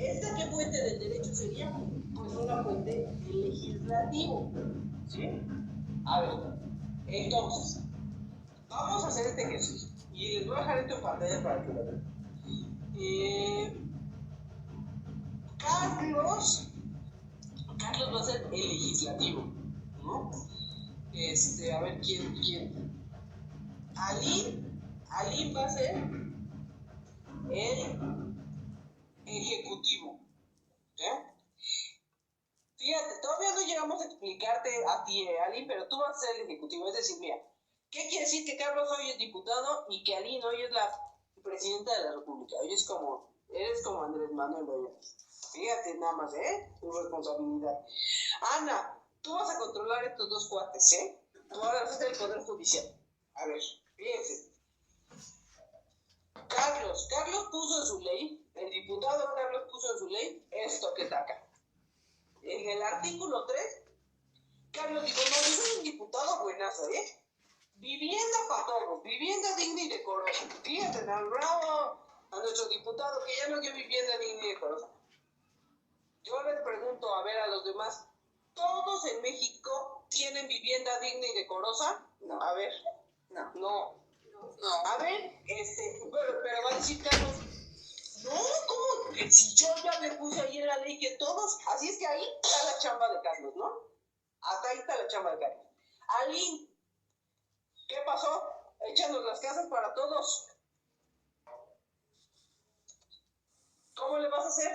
¿Esta qué fuente del derecho sería? Pues una fuente del legislativo. ¿Sí? A ver, entonces, vamos a hacer este ejercicio. Y les voy a dejar esto en pantalla para que lo vean. Carlos va a ser el legislativo, ¿no? A ver, ¿quién? Alin va a ser el ejecutivo, ¿sí? Fíjate, todavía no llegamos a explicarte a ti, Alin, pero tú vas a ser el ejecutivo. Es decir, mira, ¿qué quiere decir que Carlos hoy es diputado y que Alin hoy es la presidenta de la República? Hoy eres como Andrés Manuel hoy. Fíjate nada más, tu responsabilidad. Ana, tú vas a controlar estos dos cuates, Tú vas a ser el Poder Judicial. A ver, fíjense. Carlos puso en su ley, el diputado Carlos puso en su ley esto que está acá. En el artículo 3, Carlos dijo, no, yo soy un diputado buenazo, Vivienda para todos, vivienda digna y decorosa. Fíjate, al bravo a nuestro diputado que ya no dio vivienda digna y decorosa. Yo les pregunto, a ver, a los demás, ¿todos en México tienen vivienda digna y decorosa? No. A ver. No. A ver, pero va a decir Carlos, no, ¿cómo? Que si yo ya me puse ahí en la ley que todos, así es que ahí está la chamba de Carlos, ¿no? Hasta ahí está la chamba de Carlos. Alin, ¿qué pasó? Échanos las casas para todos. ¿Cómo le vas a hacer?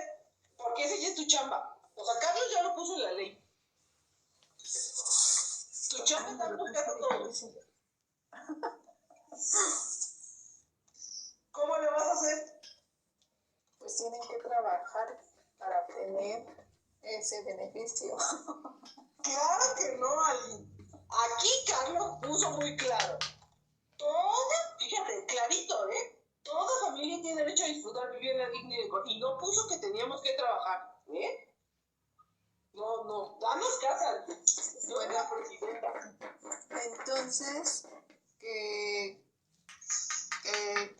Porque ese ya es tu chamba. O sea, Carlos ya lo puso en la ley. Tu chamba está buscando todo. ¿Cómo le vas a hacer? Pues tienen que trabajar para obtener ese beneficio. Claro que no, Alin. Aquí Carlos puso muy claro. Fíjate, clarito, Toda familia tiene derecho a disfrutar vivienda digna y no puso que teníamos que trabajar, No, danos casa. Bueno, la presidenta. Entonces, que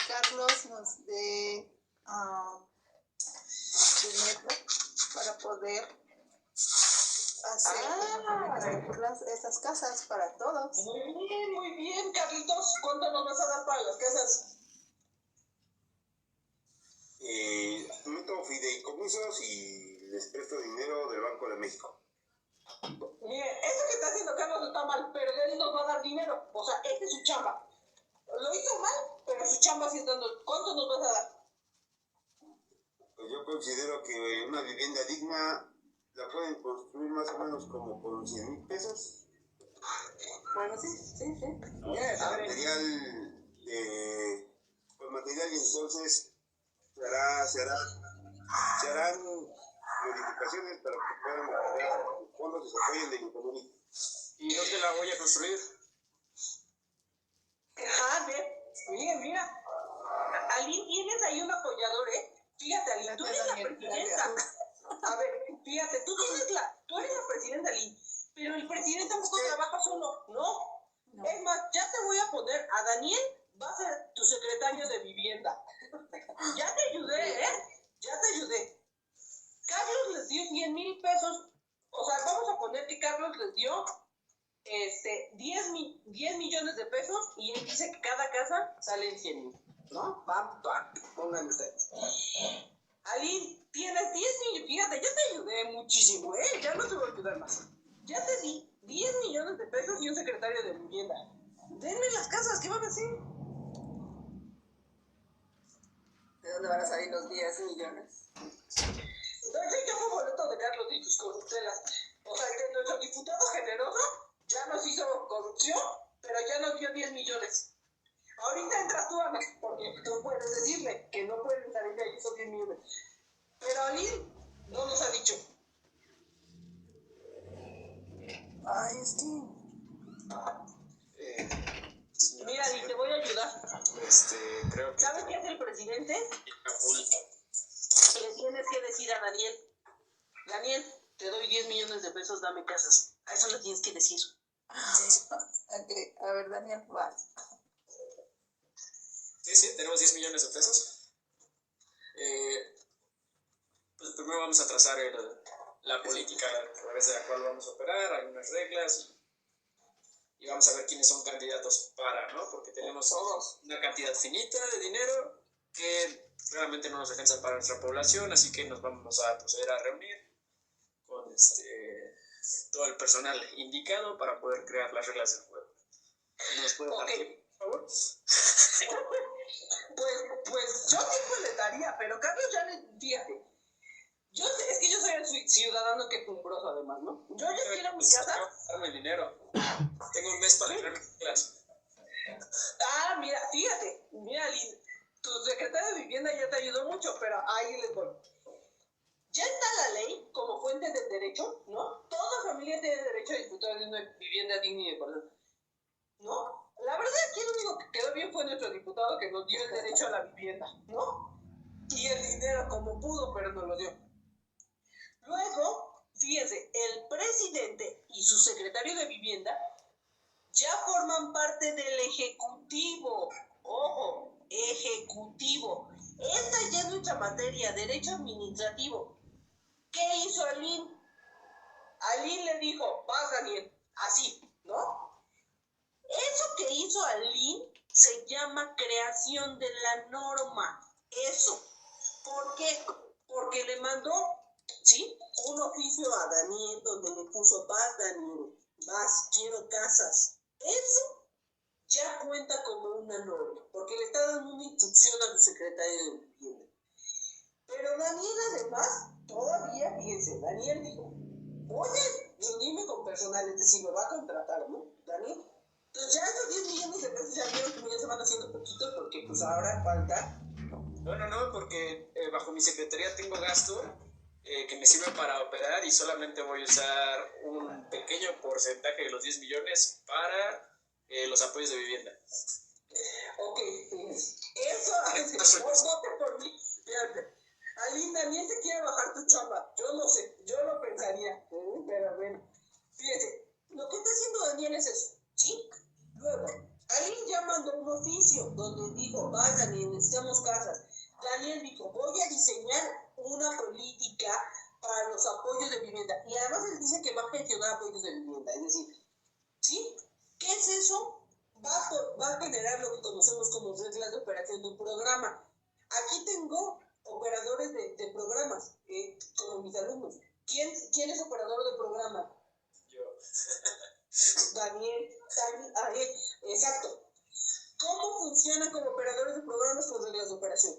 Carlos nos dé dinero para poder hacer estas casas para todos. Muy bien, Carlitos. ¿Cuánto nos vas a dar para las casas? Meto fideicomisos y les presto dinero del Banco de México. Mire, eso que está haciendo Carlos está mal, pero él nos va a dar dinero. O sea, esta es su chamba. Lo hizo mal, pero su chamba sí está dando. ¿Cuánto nos vas a dar? Pues yo considero que una vivienda digna la pueden construir más o menos como con 100,000 pesos. Bueno, sí. Material y entonces se harán modificaciones para que puedan mejorar los fondos y se apoyen del económico. ¿Y dónde la voy a construir? Mira. Alin, tienes ahí un apoyador, Fíjate, Alin, tú eres la presidenta. A ver, fíjate, tú eres la presidenta, Alin. Pero el presidente tampoco trabaja solo, ¿no? Es más, ya te voy a poner a Daniel, va a ser tu secretario de vivienda. Ya te ayudé, Ya te ayudé. Carlos les dio 100,000 pesos. O sea, vamos a poner que Carlos les dio 10 millones de pesos y él dice que cada casa sale en 100,000, ¿no? Pam, pongan ustedes. Alin, tienes 10 millones, fíjate, ya te ayudé muchísimo, ya no te voy a ayudar más. Ya te di 10 millones de pesos y un secretario de vivienda. Denme las casas, ¿qué van a hacer? ¿De dónde van a salir los 10 millones? Ya fue boleto de Carlos y tus corruptelas. O sea, que nuestro diputado generoso ya nos hizo corrupción, pero ya nos dio 10 millones. Ahorita entras tú, Ana, porque tú puedes decirle que no pueden salir de ahí esos 10 millones. Pero Alin no nos ha dicho. Ay, es que... Mira, Alin, te voy a ayudar. Creo que... ¿Sabes qué hace el presidente? Le tienes que decir a Daniel, te doy 10 millones de pesos, dame casas. A eso le tienes que decir. Ok, a ver, Daniel, vas. Sí, tenemos 10 millones de pesos. Pues primero vamos a trazar la política a través de la cual vamos a operar, hay unas reglas y vamos a ver quiénes son candidatos para, ¿no? Porque tenemos una cantidad finita de dinero que claramente no nos alcanza para nuestra población, así que nos vamos a proceder a reunir con todo el personal indicado para poder crear las reglas del juego. ¿Nos puede dar tiempo, por favor? Pues yo sí le daría, pero Carlos ya le, fíjate, es que yo soy el ciudadano quejumbroso además, ¿no? Yo ya quiero mi casa. Darme el dinero. Tengo un mes para crear mi clase. Mira, fíjate, Lin, tu secretario de vivienda ya te ayudó mucho, pero ahí les voy. Ya está la ley como fuente del derecho, ¿no? Toda familia tiene derecho a disfrutar de una vivienda digna y de calidad, ¿no? La verdad es que lo único que quedó bien fue nuestro diputado que nos dio el derecho a la vivienda, ¿no? Y el dinero como pudo, pero nos lo dio. Luego, fíjense, el presidente y su secretario de vivienda ya forman parte del ejecutivo. Ojo, ejecutivo. Esta ya es nuestra materia, derecho administrativo. ¿Qué hizo Alín? Alín le dijo, vas Daniel, así, ¿no? Eso que hizo Alín se llama creación de la norma. Eso. ¿Por qué? Porque le mandó, ¿sí?, un oficio a Daniel donde le puso, vas Daniel, vas, quiero casas. Eso ya cuenta como una norma, porque le está dando una instrucción al secretario de vivienda. Pero Daniel además, todavía, fíjense, Daniel dijo, voy a reunirme con personal, es decir, me va a contratar, ¿no? Daniel. Entonces ya esos 10 millones de pesos ya vieron que ya se van haciendo poquitos, porque pues ahora falta. No, porque bajo mi secretaría tengo gasto que me sirve para operar y solamente voy a usar un pequeño porcentaje de los 10 millones para los apoyos de vivienda. Ok, eso, vote por mí. Fíjate, Alín, Daniel te quiere bajar tu chamba. Yo no sé, yo lo pensaría. Pero bueno, fíjate, lo que está haciendo Daniel es eso, ¿sí? Luego, Alín ya mandó un oficio donde dijo, va Daniel, necesitamos casas. Daniel dijo, voy a diseñar una política para los apoyos de vivienda. Y además él dice que va a gestionar apoyos de vivienda. Es decir, ¿sí? ¿Qué es eso? Va a generar lo que conocemos como reglas de operación de un programa. Aquí tengo operadores de programas, como mis alumnos. ¿Quién es operador de programa? Yo. Daniel, exacto. ¿Cómo funcionan como operadores de programas con reglas de operación?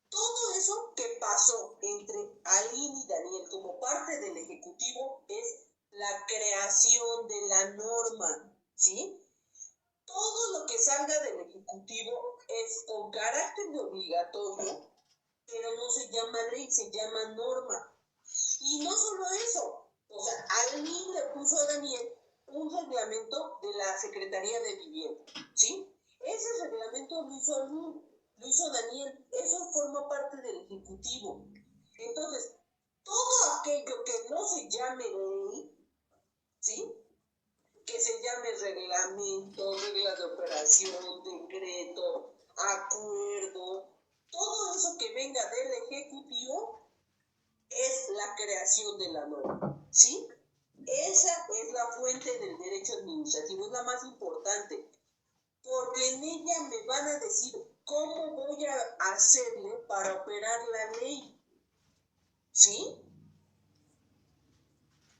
Todo eso que pasó entre Alín y Daniel como parte del ejecutivo es la creación de la norma, ¿sí? Todo lo que salga del ejecutivo es con carácter de obligatorio, pero no se llama ley, se llama norma. Y no solo eso, o sea, Alín le puso a Daniel un reglamento de la Secretaría de Vivienda, ¿sí? Ese reglamento lo hizo Alín, lo hizo Daniel, eso forma parte del ejecutivo. Entonces, todo aquello que no se llame ley, ¿sí?, que se llame reglamento, reglas de operación, decreto, acuerdo, todo eso que venga del ejecutivo es la creación de la norma, ¿sí? Esa es la fuente del derecho administrativo, es la más importante, porque en ella me van a decir cómo voy a hacerle para operar la ley, ¿sí?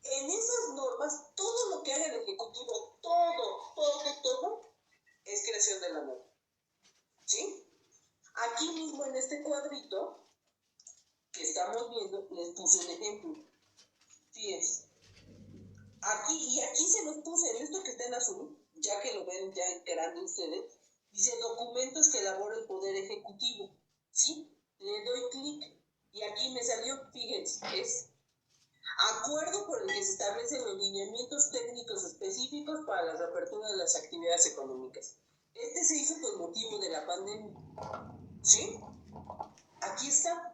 En esas normas, todo lo que haga el Ejecutivo, todo, es creación de la norma, ¿sí? Aquí mismo en este cuadrito que estamos viendo, les puse un ejemplo. Fíjense. Aquí se los puse, en esto que está en azul, ya que lo ven ya grande ustedes, dice documentos que elabora el Poder Ejecutivo, ¿sí? Le doy clic y aquí me salió, fíjense, es acuerdo por el que se establecen los lineamientos técnicos específicos para la reapertura de las actividades económicas. Este se hizo con motivo de la pandemia, ¿sí? Aquí está,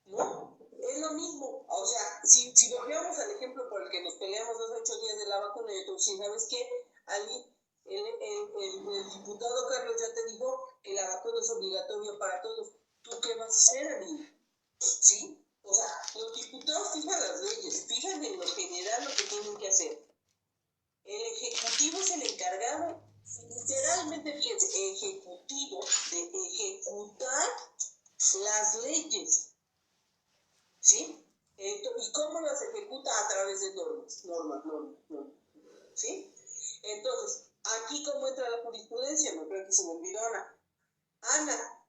¿no? Es lo mismo, o sea, si volviéramos al ejemplo por el que nos peleamos hace 8 días de la vacuna, y tú, si sabes qué, el diputado Carlos ya te dijo que la vacuna es obligatoria para todos, ¿tú qué vas a hacer, Ali? ¿sí? O sea, los diputados fijan las leyes, fijan en lo general lo que tienen que hacer. El Ejecutivo es el encargado, literalmente, fíjense, ejecutivo de ejecutar las leyes, ¿sí? ¿Y cómo las ejecuta? A través de normas, ¿sí? Entonces, aquí cómo entra la jurisprudencia, no creo que se me olvidó Ana.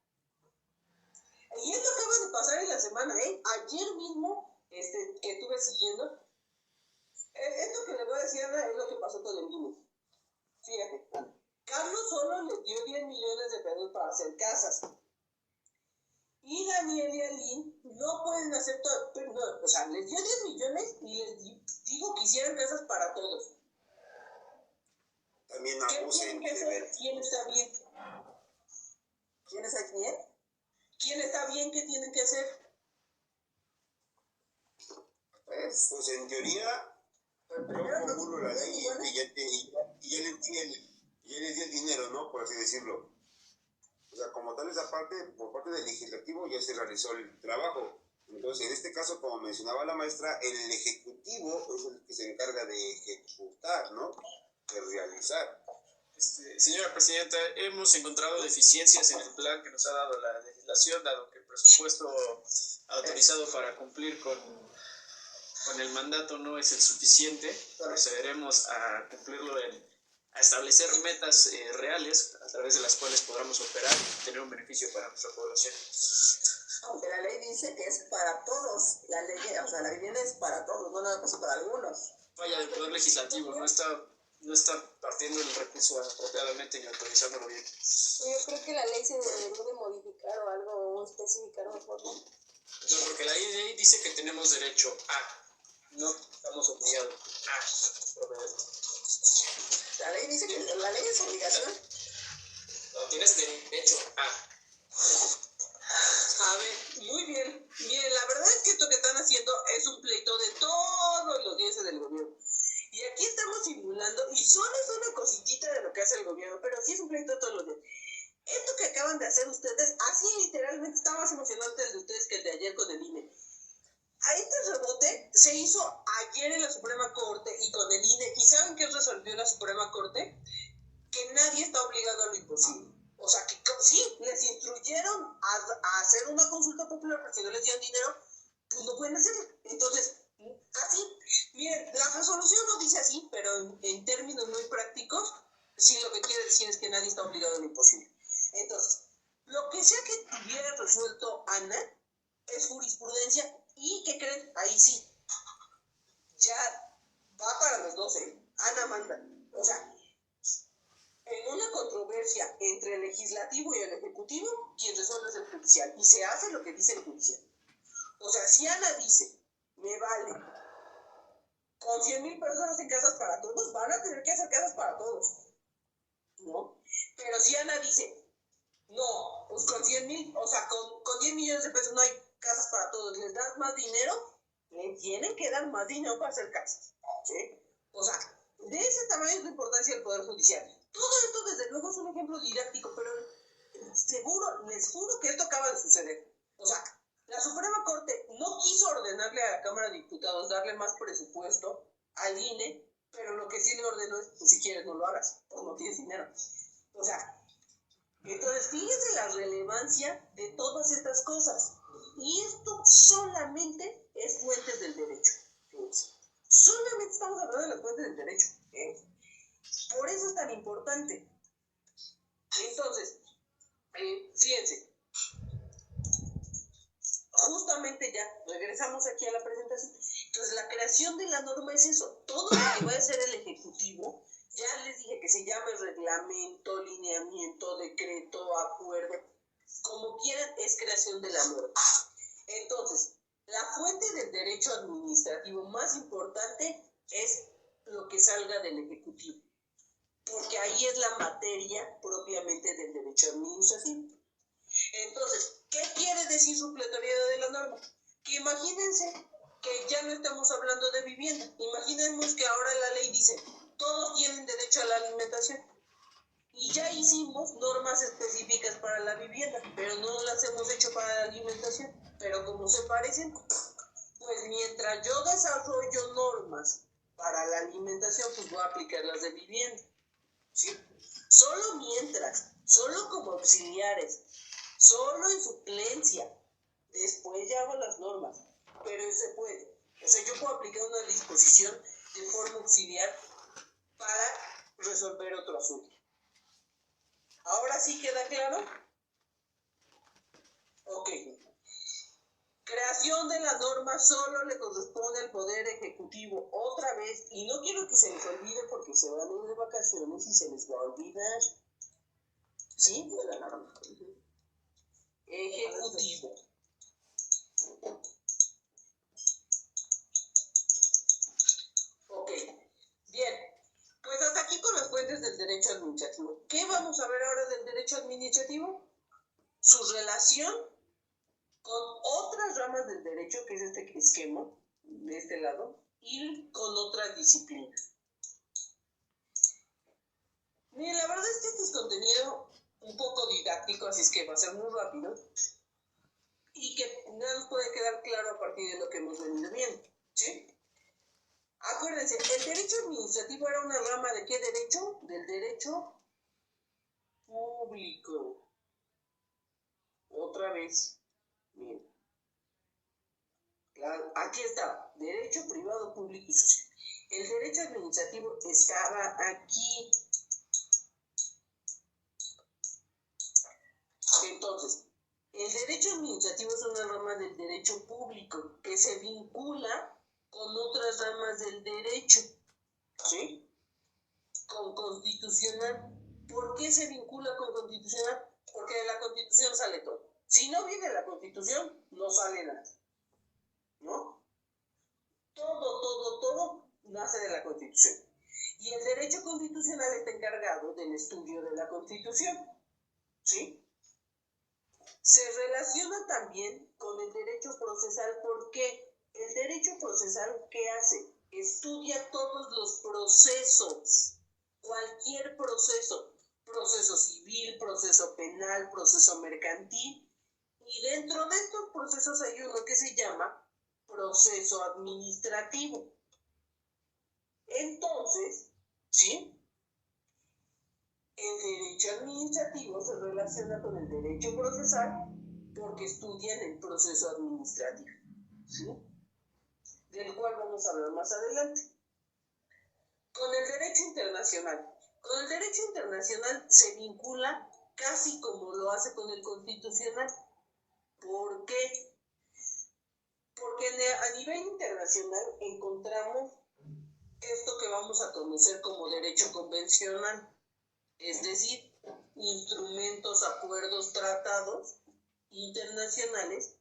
Y esto acaba de pasar en la semana, ayer mismo, que estuve siguiendo, esto que le voy a decir, Ana, es lo que pasó con el INE. Fíjate, Carlos solo le dio 10 millones de pesos para hacer casas. Y Daniel y Aline no pueden hacer todo, no, o sea, les dio 10 millones y les digo que hicieran casas para todos. También ¿Qué abusen tienen que hacer? ¿Quién está bien? ¿Quién está bien? ¿Quién está bien? ¿Qué tienen que hacer? Pues en teoría, yo formulo la ley y ya les di el dinero, ¿no? Por así decirlo. O sea, como tal, esa parte, por parte del legislativo, ya se realizó el trabajo. Entonces, en este caso, como mencionaba la maestra, el ejecutivo es el que se encarga de ejecutar, ¿no? De realizar. Señora Presidenta, hemos encontrado deficiencias en el plan que nos ha dado la legislación, dado que el presupuesto autorizado para cumplir con el mandato no es el suficiente. Procederemos a cumplirlo, a establecer metas reales a través de las cuales podamos operar y tener un beneficio para nuestra población. Aunque la ley dice que es para todos, la ley, o sea, la vivienda es para todos, no nada más para algunos. Falla del Poder Legislativo, no está partiendo el recurso apropiadamente ni autorizándolo bien. Yo creo que la ley se debería de modificar o algo, o especificar mejor, ¿no? No, porque la ley dice que tenemos derecho a, no estamos obligados a proveer. La ley dice que la ley es obligación. No, tienes derecho a. A ver, muy bien. Miren, la verdad es que esto que están haciendo es un pleito de todos los días del gobierno. Y aquí estamos simulando, y solo es una cositita de lo que hace el gobierno, pero sí es un pleito de todos los días. Esto que acaban de hacer ustedes, así literalmente está más emocionante el de ustedes que el de ayer con el INE. A este rebote se hizo ayer en la Suprema Corte y con el INE. ¿Y saben qué resolvió la Suprema Corte? Que nadie está obligado a lo imposible. O sea, que sí, les instruyeron a hacer una consulta popular, pero si no les dieron dinero, pues no pueden hacerlo. Entonces, así, miren, la resolución no dice así, pero en términos muy prácticos, sí lo que quiere decir es que nadie está obligado a lo imposible. Entonces, lo que sea que tuviera resuelto Ana es jurisprudencia. ¿Y qué creen? Ahí sí, ya va para los 12. Ana manda. O sea, en una controversia entre el legislativo y el ejecutivo, quien resuelve es el judicial. Y se hace lo que dice el judicial. O sea, si Ana dice, me vale, con 100,000 personas en casas para todos, van a tener que hacer casas para todos, ¿no? Pero si Ana dice, no, pues con 100,000, o sea, con 10 millones de pesos no hay casas para todos, les das más dinero, le tienen que dar más dinero para hacer casas, ¿sí? O sea, de ese tamaño es la importancia del Poder Judicial. Todo esto, desde luego, es un ejemplo didáctico, pero seguro, les juro que esto acaba de suceder. O sea, la Suprema Corte no quiso ordenarle a la Cámara de Diputados darle más presupuesto al INE, pero lo que sí le ordenó es, pues si quieres no lo hagas, pues no tienes dinero. O sea, entonces fíjense la relevancia de todas estas cosas. Y esto solamente es fuentes del derecho. Fíjense. Solamente estamos hablando de las fuentes del derecho. Por eso es tan importante. Entonces, fíjense. Justamente ya regresamos aquí a la presentación. Entonces, la creación de la norma es eso. Todo lo que va a hacer el Ejecutivo, ya les dije que se llame reglamento, lineamiento, decreto, acuerdo, como quieran, es creación de la norma. Entonces, la fuente del derecho administrativo más importante es lo que salga del Ejecutivo, porque ahí es la materia propiamente del derecho administrativo. Entonces, ¿qué quiere decir supletoriedad de la norma? Que imagínense que ya no estamos hablando de vivienda. Imaginemos que ahora la ley dice, todos tienen derecho a la alimentación. Y ya hicimos normas específicas para la vivienda, pero no las hemos hecho para la alimentación. Pero como cómo se parecen? Pues mientras yo desarrollo normas para la alimentación, pues voy a aplicar las de vivienda, ¿sí? Solo mientras, solo como auxiliares, solo en suplencia, después ya hago las normas, pero se puede. O sea, yo puedo aplicar una disposición de forma auxiliar para resolver otro asunto. ¿Ahora sí queda claro? Ok. Creación de la norma solo le corresponde al Poder Ejecutivo otra vez, y no quiero que se les olvide porque se van a ir de vacaciones y se les va a olvidar. ¿Sí? De la norma. Ejecutivo. Ok. Bien. Pues hasta aquí con las fuentes del derecho administrativo. ¿Qué vamos a ver ahora del derecho administrativo? Su relación con otras ramas del derecho, que es este esquema, de este lado, y con otras disciplinas. Miren, la verdad es que este es contenido un poco didáctico, así es que va a ser muy rápido, y que nada nos puede quedar claro a partir de lo que hemos venido viendo, ¿sí? Acuérdense, el derecho administrativo era una rama ¿de qué derecho? Del derecho público. Otra vez, miren. Aquí está, derecho privado, público y social. El derecho administrativo estaba aquí. Entonces, el derecho administrativo es una rama del derecho público que se vincula con otras ramas del derecho, ¿sí? Con constitucional. ¿Por qué se vincula con constitucional? Porque de la Constitución sale todo. Si no viene la Constitución, no sale nada, ¿no? Todo nace de la Constitución. Y el derecho constitucional está encargado del estudio de la Constitución, ¿sí? Se relaciona también con el derecho procesal. ¿Por qué? El derecho procesal, ¿qué hace? Estudia todos los procesos, cualquier proceso, proceso civil, proceso penal, proceso mercantil, y dentro de estos procesos hay uno que se llama proceso administrativo. Entonces, ¿sí? El derecho administrativo se relaciona con el derecho procesal porque estudian el proceso administrativo, ¿sí? Del cual vamos a hablar más adelante. Con el derecho internacional. Con el derecho internacional se vincula casi como lo hace con el constitucional. ¿Por qué? Porque a nivel internacional encontramos esto que vamos a conocer como derecho convencional, es decir, instrumentos, acuerdos, tratados internacionales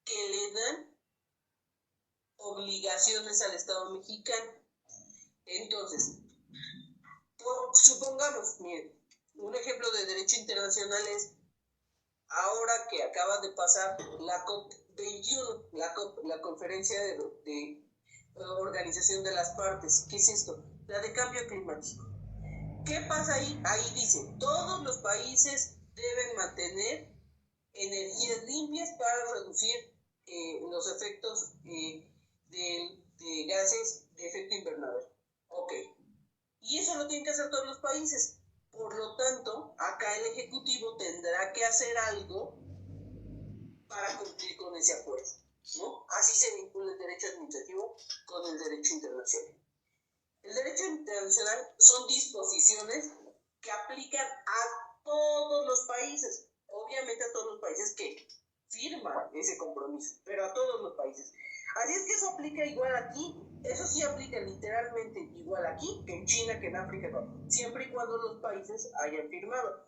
que le dan obligaciones al Estado mexicano. Entonces, supongamos, miren, un ejemplo de derecho internacional es ahora que acaba de pasar la COP21, la conferencia de Organización de las Partes. ¿Qué es esto? La de cambio climático. ¿Qué pasa ahí? Ahí dice, todos los países deben mantener energías limpias para reducir los efectos de gases de efecto invernadero. Ok. Y eso lo tienen que hacer todos los países. Por lo tanto, acá el Ejecutivo tendrá que hacer algo para cumplir con ese acuerdo, ¿no? Así se vincula el derecho administrativo con el derecho internacional. El derecho internacional son disposiciones que aplican a todos los países, obviamente a todos los países que firman ese compromiso, pero a todos los países. Así es que eso aplica igual aquí, eso sí aplica literalmente igual aquí que en China, que en África, no, siempre y cuando los países hayan firmado.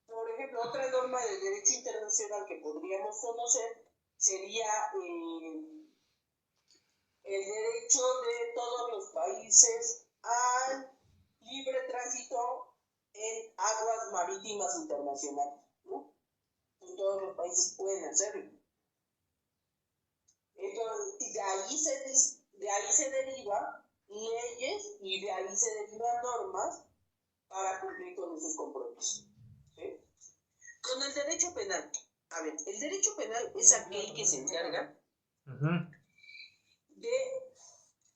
Por ejemplo, otra norma del derecho internacional que podríamos conocer sería el derecho de todos los países al libre tránsito en aguas marítimas internacionales, ¿no? Pues todos los países pueden hacerlo. Entonces, de ahí se derivan leyes y de ahí se derivan normas para cumplir con esos compromisos, ¿sí? Con el derecho penal. A ver, el derecho penal es aquel que se encarga de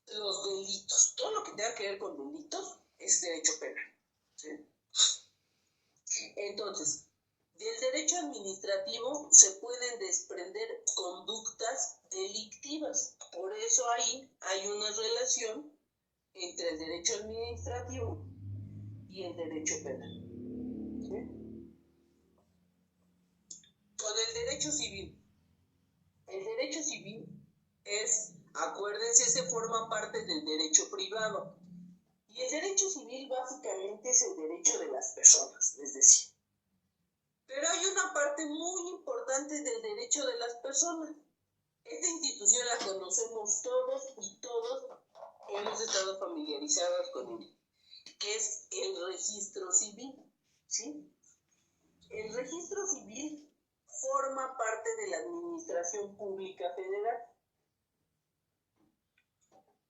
los delitos. Todo lo que tenga que ver con delitos es derecho penal. ¿Sí? Entonces, del derecho administrativo se pueden desprender conductas delictivas. Por eso ahí hay una relación entre el derecho administrativo y el derecho penal. ¿Sí? Con el derecho civil. El derecho civil es, acuérdense, se forma parte del derecho privado. Y el derecho civil básicamente es el derecho de las personas, es decir. Pero hay una parte muy importante del derecho de las personas. Esta institución la conocemos todos y todos hemos estado familiarizados con ella, que es el registro civil. ¿Sí? El registro civil forma parte de la Administración Pública Federal.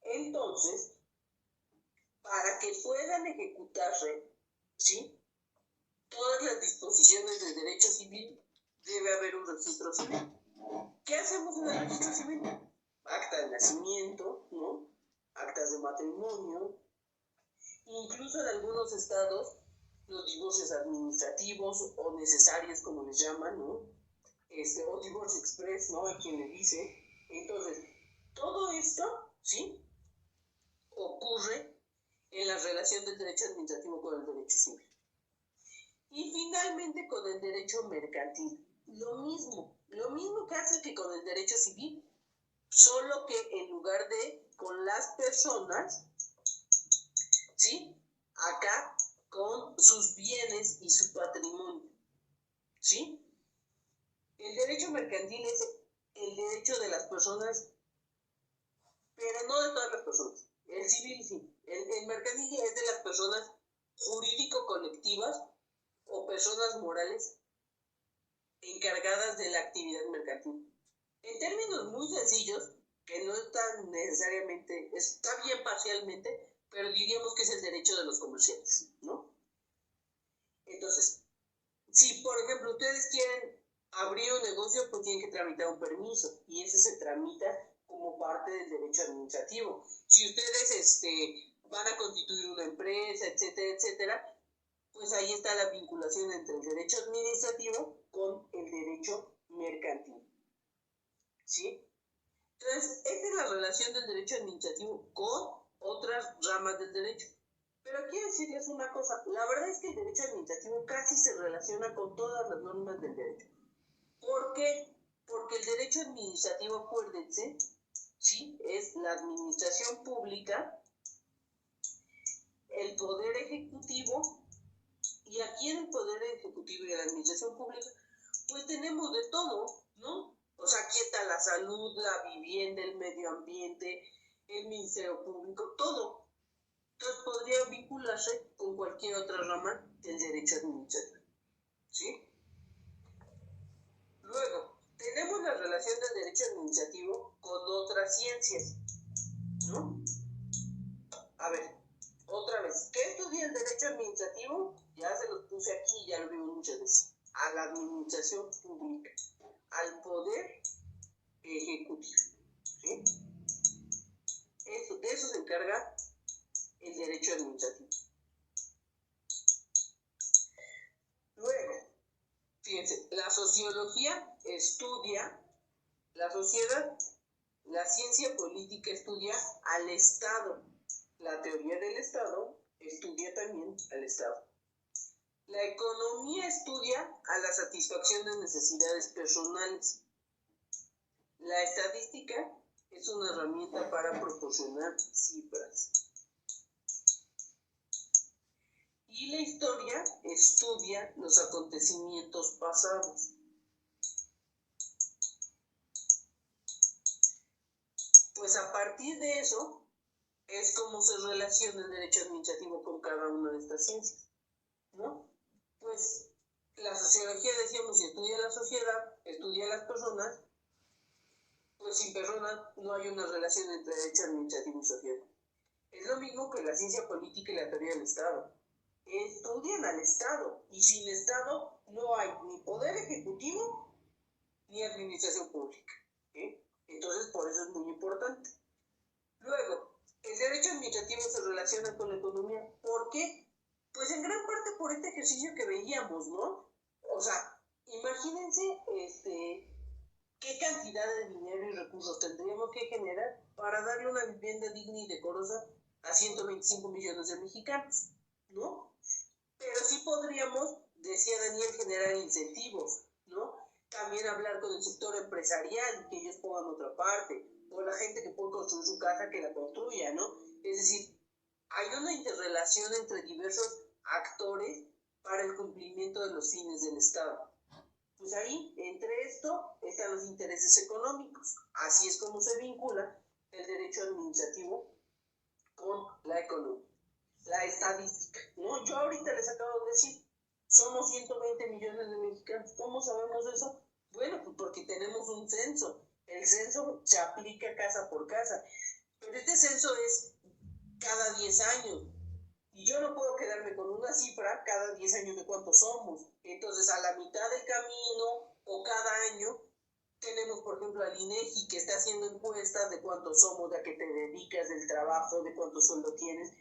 Entonces, para que puedan ejecutarse, ¿sí?, todas las disposiciones del derecho civil, debe haber un registro civil. ¿Qué hacemos en el registro civil? Acta de nacimiento, ¿no? Actas de matrimonio, incluso en algunos estados, los divorcios administrativos o necesarios, como les llaman, ¿no? O divorcio express, ¿no? Hay quien le dice. Entonces, todo esto, ¿sí?, ocurre en la relación del derecho administrativo con el derecho civil. Y finalmente con el derecho mercantil. Lo mismo que hace que con el derecho civil, solo que en lugar de con las personas, ¿sí?, acá con sus bienes y su patrimonio. ¿Sí? El derecho mercantil es el derecho de las personas, pero no de todas las personas. El civil sí. El mercantil es de las personas jurídico-colectivas o personas morales encargadas de la actividad mercantil. En términos muy sencillos, que no están necesariamente, está bien parcialmente, pero diríamos que es el derecho de los comerciantes, ¿no? Entonces, si por ejemplo ustedes quieren abrir un negocio, pues tienen que tramitar un permiso, y ese se tramita como parte del derecho administrativo. Si ustedes van a constituir una empresa, etcétera, etcétera, pues ahí está la vinculación entre el derecho administrativo con el derecho mercantil. ¿Sí? Entonces, esta es la relación del derecho administrativo con otras ramas del derecho. Pero quiero decirles una cosa, la verdad es que el derecho administrativo casi se relaciona con todas las normas del derecho. ¿Por qué? Porque el derecho administrativo, acuérdense, ¿sí?, es la administración pública, el poder ejecutivo, y aquí en el poder ejecutivo y en la administración pública, pues tenemos de todo, ¿no? O sea, aquí está la salud, la vivienda, el medio ambiente, el ministerio público, todo. Entonces podría vincularse con cualquier otra rama del derecho administrativo. ¿Sí? Luego, tenemos la relación del derecho administrativo con otras ciencias, ¿no? A ver, otra vez, ¿qué estudia el derecho administrativo? Ya se los puse aquí, ya lo vimos muchas veces. A la administración pública, al poder ejecutivo. ¿Sí? De eso se encarga el derecho administrativo. Luego, fíjense, la sociología estudia la sociedad, la ciencia política estudia al Estado, la teoría del Estado estudia también al Estado. La economía estudia a la satisfacción de necesidades personales. La estadística es una herramienta para proporcionar cifras. Y la historia estudia los acontecimientos pasados. Pues a partir de eso es como se relaciona el derecho administrativo con cada una de estas ciencias, ¿no? Pues la sociología, decíamos, si estudia la sociedad, estudia las personas, pues sin personas no hay una relación entre derecho administrativo y sociedad. Es lo mismo que la ciencia política y la teoría del Estado. Estudian al Estado, y sin Estado no hay ni poder ejecutivo ni administración pública. ¿Sí? Entonces, por eso es muy importante. Luego, el derecho administrativo se relaciona con la economía. ¿Por qué? Pues en gran parte por este ejercicio que veíamos, ¿no? O sea, imagínense qué cantidad de dinero y recursos tendríamos que generar para darle una vivienda digna y decorosa a 125 millones de mexicanos, ¿no? Pero sí podríamos, decía Daniel, generar incentivos, ¿no? También hablar con el sector empresarial, que ellos pongan otra parte, o la gente que puede construir su casa, que la construya, ¿no? Es decir, hay una interrelación entre diversos actores para el cumplimiento de los fines del Estado. Pues ahí, entre esto, están los intereses económicos. Así es como se vincula el derecho administrativo con la economía, la estadística, ¿no? Yo ahorita les acabo de decir, somos 120 millones de mexicanos. ¿Cómo sabemos eso? Bueno, pues porque tenemos un censo. El censo se aplica casa por casa, pero este censo es cada 10 años. Y yo no puedo quedarme con una cifra cada 10 años de cuántos somos. Entonces, a la mitad del camino o cada año, tenemos, por ejemplo, al INEGI, que está haciendo encuestas de cuántos somos, de a qué te dedicas, del trabajo, de cuánto sueldo tienes.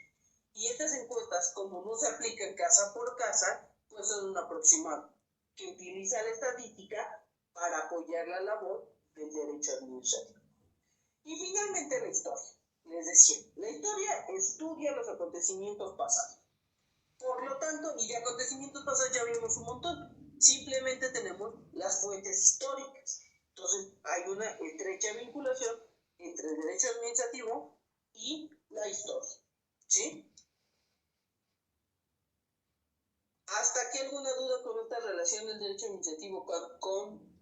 Y estas encuestas, como no se aplican casa por casa, pues son un aproximado, que utiliza la estadística para apoyar la labor del derecho administrativo. Y finalmente la historia. Les decía, la historia estudia los acontecimientos pasados. Por lo tanto, y de acontecimientos pasados ya vimos un montón. Simplemente tenemos las fuentes históricas. Entonces, hay una estrecha vinculación entre el derecho administrativo y la historia. ¿Sí? ¿Hasta aquí alguna duda con esta relación del derecho administrativo con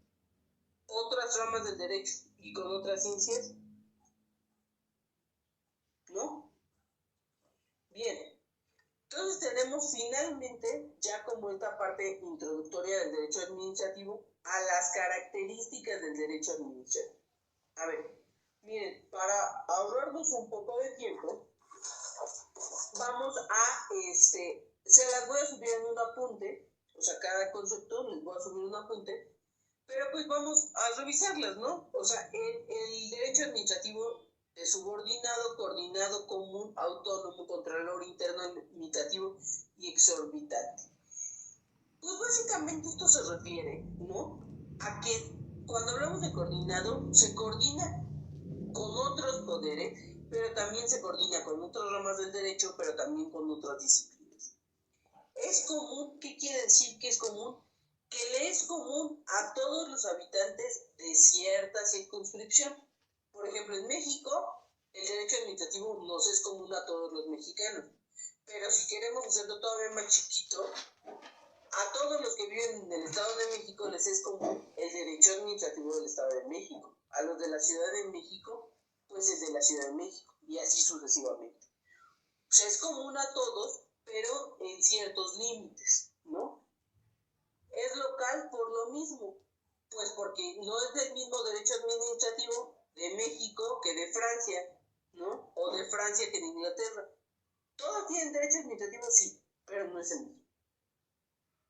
otras ramas del derecho y con otras ciencias? ¿No? Bien. Entonces tenemos finalmente, ya como esta parte introductoria del derecho administrativo, a las características del derecho administrativo. A ver, miren, para ahorrarnos un poco de tiempo, vamos a, se las voy a subir en un apunte, o sea, cada concepto les voy a subir un apunte, pero pues vamos a revisarlas, ¿no? O sea, el derecho administrativo es subordinado, coordinado, común, autónomo, contralor interno, administrativo y exorbitante. Pues básicamente esto se refiere, ¿no? A que cuando hablamos de coordinado, se coordina con otros poderes, pero también se coordina con otras ramas del derecho, pero también con otras disciplinas. Es común, ¿qué quiere decir que es común? Que le es común a todos los habitantes de cierta circunscripción. Por ejemplo, en México, el derecho administrativo nos es común a todos los mexicanos. Pero si queremos hacerlo todavía más chiquito, a todos los que viven en el Estado de México les es común el derecho administrativo del Estado de México. A los de la Ciudad de México, pues es de la Ciudad de México, y así sucesivamente. O sea, es común a todos, pero en ciertos límites, ¿no? Es local por lo mismo, pues porque no es del mismo derecho administrativo de México que de Francia, ¿no? O de Francia que de Inglaterra. Todos tienen derecho administrativo, sí, pero no es el mismo,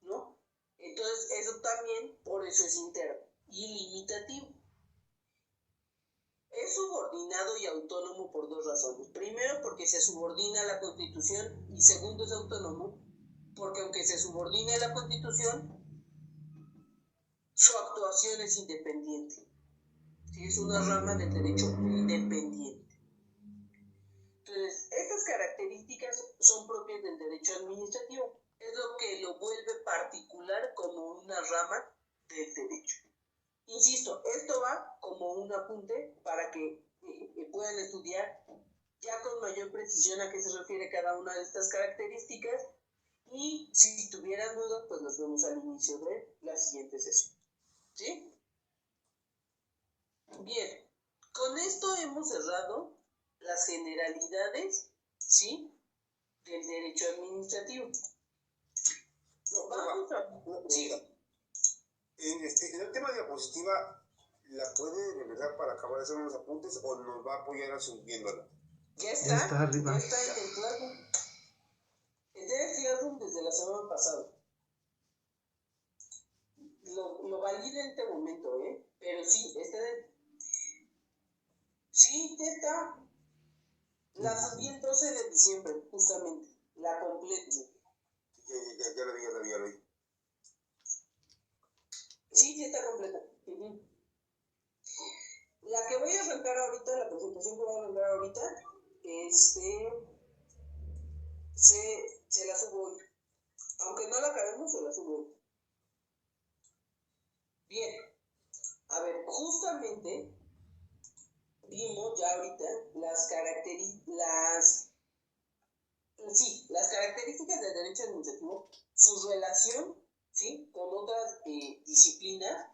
¿no? Entonces, eso también, por eso es interno y limitativo. Es subordinado y autónomo por dos razones. Primero, porque se subordina a la Constitución, y segundo, es autónomo porque aunque se subordine a la Constitución, su actuación es independiente. ¿Sí? Es una rama del derecho independiente. Entonces, estas características son propias del derecho administrativo. Es lo que lo vuelve particular como una rama del derecho. Insisto, esto va como un apunte para que puedan estudiar ya con mayor precisión a qué se refiere cada una de estas características, y si tuvieran dudas, pues los vemos al inicio de la siguiente sesión. ¿Sí? Bien, con esto hemos cerrado las generalidades, ¿sí?, del derecho administrativo. Vamos a... Sí. En el tema de diapositiva, ¿la puede regresar para acabar de hacer unos apuntes o nos va a apoyar subiéndola? Ya está arriba. Ya está en el Classroom. Está en el Classroom desde la semana pasada. lo valide en este momento, pero sí, sí, Teta, la subí el 12 de diciembre, justamente, la completa. Ya lo vi. Sí, sí está completa. La que voy a arrancar ahorita, la presentación que voy a arrancar ahorita, se la subo hoy. Aunque no la acabemos, se la subo hoy. Bien, a ver, justamente vimos ya ahorita las características del derecho administrativo, su relación, ¿sí?, con otras disciplinas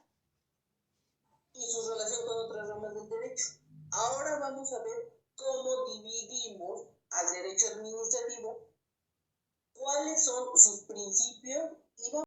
y su relación con otras ramas del derecho. Ahora vamos a ver cómo dividimos al derecho administrativo, cuáles son sus principios y vamos